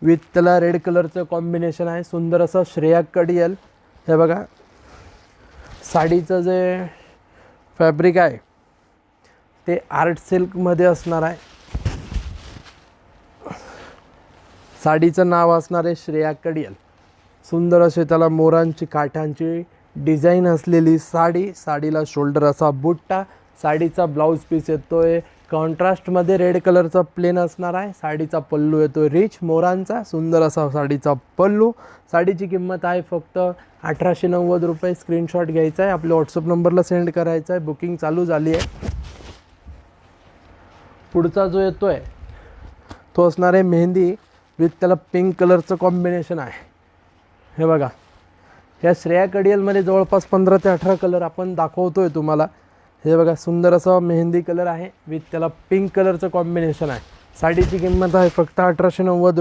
With त्याला red कलरचं combination आहे. सुंदर असं श्रेया कडियल. हे बघा साडीचं जे फॅब्रिक आहे ते आर्ट सिल्कमध्ये असणार आहे. साडीचं नाव असणार आहे श्रेया कडियल. सुंदर असे त्याला मोरांची काठांची डिझाईन असलेली साडी. साडीला शोल्डर असा बुट्टा. साडीचा ब्लाऊज पीस येतोय कॉन्ट्रास्टमध्ये रेड कलरचा प्लेन असणार आहे. साडीचा पल्लू येतोय रिच मोरांचा. सुंदर असा साडीचा पल्लू. साडीची किंमत आहे फक्त 1890 रुपये. स्क्रीनशॉट घ्यायचा आहे, आपल्या व्हॉट्सअप नंबरला सेंड करायचा आहे. बुकिंग चालू झाली आहे. पुढचा जो येतोय तो असणार आहे मेहंदी विथ त्याला पिंक कलरचं कॉम्बिनेशन आहे. हे बघा ह्या श्रेया कडियलमध्ये जवळपास 15 ते 18 कलर आपण दाखवतोय तुम्हाला. हे बघा सुंदर असं मेहंदी कलर आहे विथ त्याला पिंक कलरचं कॉम्बिनेशन आहे. साडीची किंमत आहे फक्त 1890